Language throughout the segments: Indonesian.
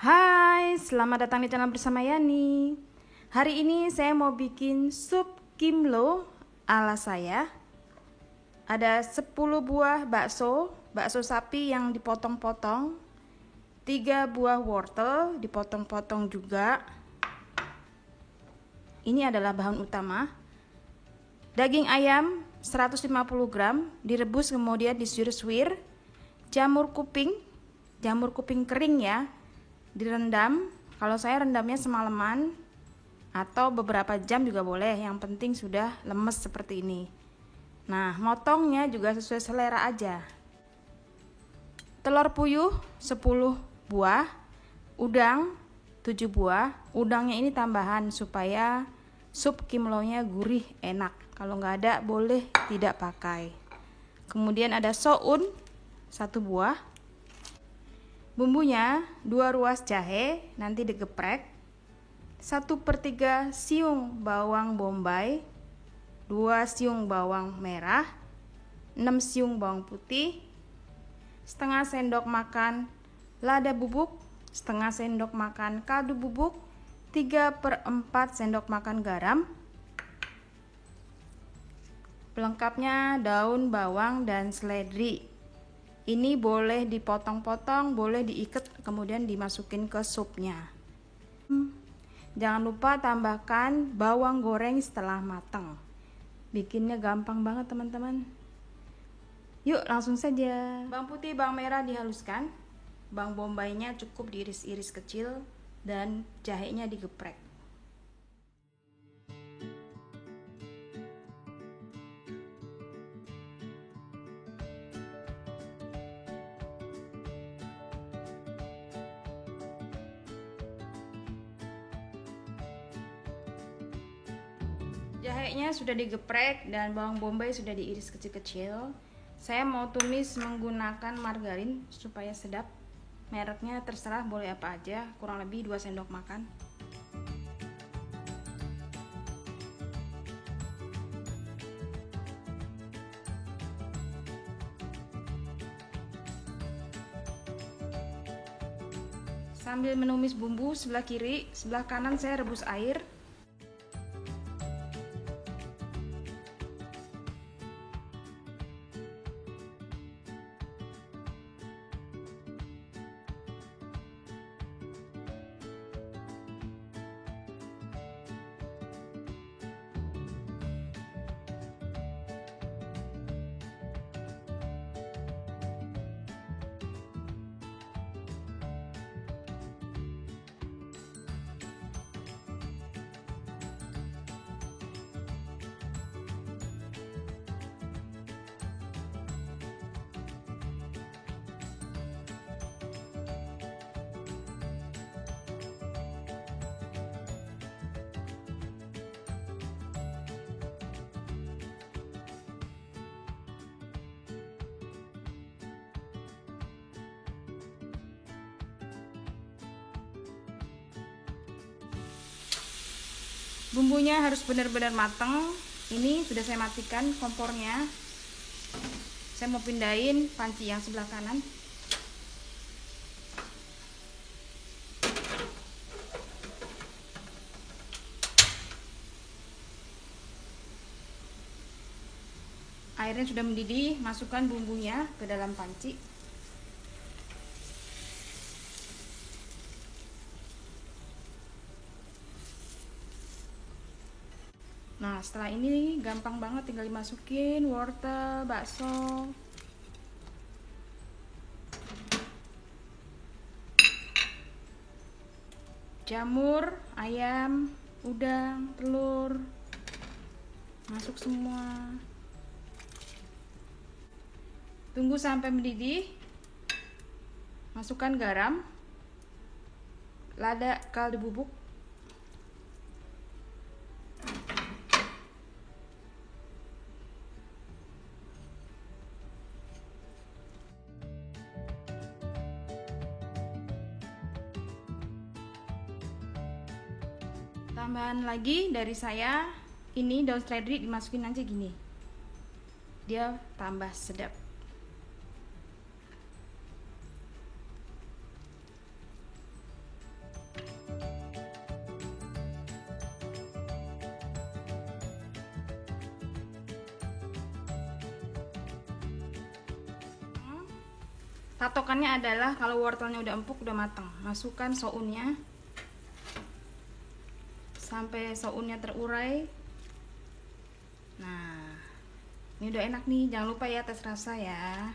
Hai, selamat datang di channel bersama Yani. Hari ini saya mau bikin sup kimlo ala saya. Ada 10 buah bakso sapi yang dipotong-potong, 3 buah wortel dipotong-potong juga. Ini adalah bahan utama. Daging ayam 150 gram direbus kemudian disuir-suir. Jamur kuping kering ya, direndam. Kalau saya rendamnya semalaman atau beberapa jam juga boleh, yang penting sudah lemes seperti ini. Nah, motongnya juga sesuai selera aja. Telur puyuh 10 buah, udang 7 buah. Udangnya ini tambahan supaya sup kimlonya gurih enak. Kalau nggak ada boleh tidak pakai. Kemudian ada soun 1 buah. Bumbunya 2 ruas jahe nanti digeprek, 1/3 siung bawang bombay, 2 siung bawang merah, 6 siung bawang putih, setengah sendok makan lada bubuk, setengah sendok makan kaldu bubuk, 3/4 sendok makan garam. Pelengkapnya daun bawang dan seledri. Ini boleh dipotong-potong, boleh diikat kemudian dimasukin ke supnya. Jangan lupa tambahkan bawang goreng setelah matang. Bikinnya gampang banget teman-teman. Yuk langsung saja. Bawang putih, bawang merah dihaluskan. Bawang bombaynya cukup diiris-iris kecil dan jahenya digeprek. Jahenya sudah digeprek dan bawang bombay sudah diiris kecil-kecil. Saya mau tumis menggunakan margarin supaya sedap. Mereknya terserah, boleh apa aja, kurang lebih 2 sendok makan. Sambil menumis bumbu, sebelah kiri, sebelah kanan saya rebus air. Bumbunya harus benar-benar matang. Ini sudah saya matikan kompornya. Saya mau pindahin panci yang sebelah kanan. Airnya sudah mendidih, masukkan bumbunya ke dalam panci. Nah, setelah ini gampang banget, tinggal dimasukin wortel, bakso. Jamur, ayam, udang, telur. Masuk semua. Tunggu sampai mendidih. Masukkan garam, lada kaldu bubuk. Tambahan lagi dari saya, ini daun seledri dimasukin aja gini. Dia tambah sedap. Patokannya adalah kalau wortelnya udah empuk, udah matang, masukkan sounnya sampai sounnya terurai. Nah, ini udah enak nih. Jangan lupa ya tes rasa ya.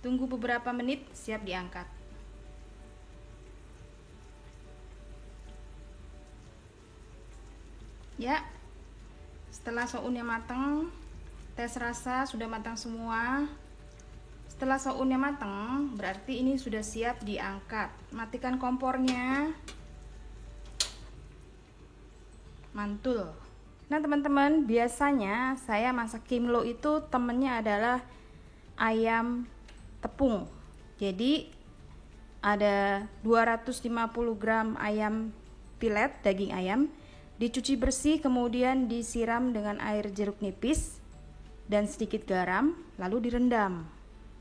Tunggu beberapa menit, siap diangkat. Ya, setelah sounnya matang, tes rasa sudah matang semua. Setelah sounnya matang, berarti ini sudah siap diangkat. Matikan kompornya. Mantul. Nah teman-teman, biasanya saya masak kimlo itu temennya adalah ayam tepung. Jadi ada 250 gram ayam pilet, daging ayam, dicuci bersih, kemudian disiram dengan air jeruk nipis dan sedikit garam, lalu direndam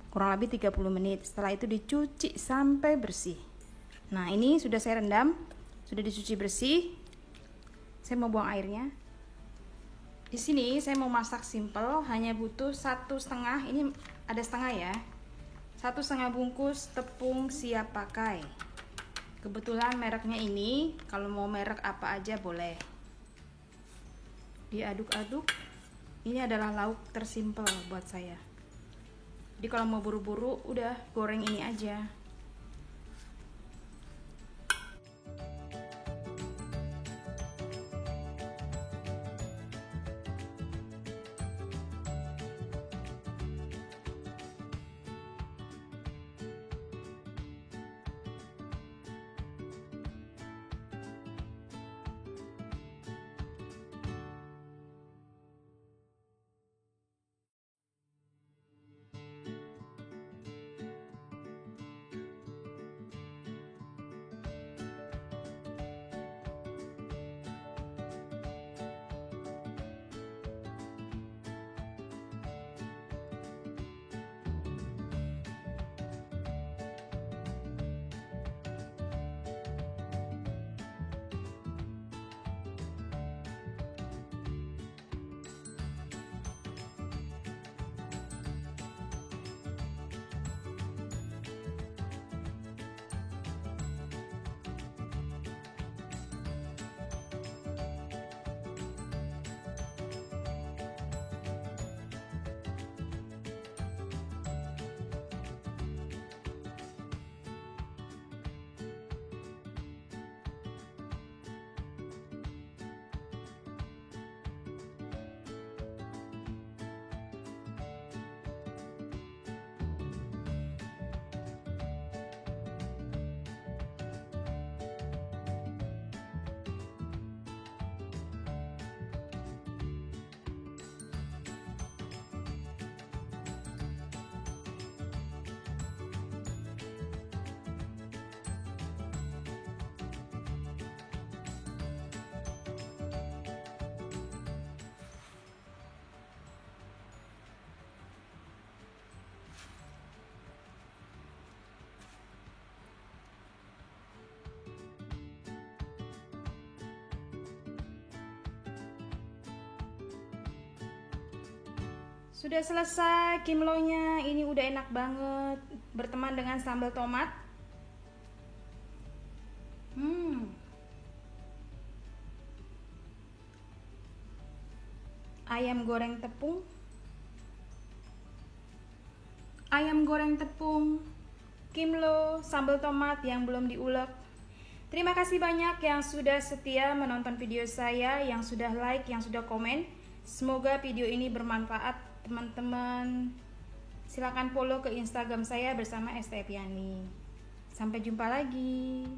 kurang lebih 30 menit. Setelah itu dicuci sampai bersih. Nah, ini sudah saya rendam, sudah dicuci bersih. Saya mau buang airnya. Di sini saya mau masak simple, hanya butuh 1,5, ini ada setengah ya, 1,5 bungkus tepung siap pakai. Kebetulan mereknya ini, kalau mau merek apa aja boleh. Diaduk-aduk. Ini adalah lauk tersimpel buat saya. Jadi kalau mau buru-buru, udah goreng ini aja. Sudah selesai kimlonya, ini udah enak banget berteman dengan sambal tomat. Ayam goreng tepung. Ayam goreng tepung, kimlo, sambal tomat yang belum diulek. Terima kasih banyak yang sudah setia menonton video saya, yang sudah like, yang sudah komen. Semoga video ini bermanfaat teman-teman. Silakan follow ke Instagram saya bersama Estepiani. Sampai jumpa lagi.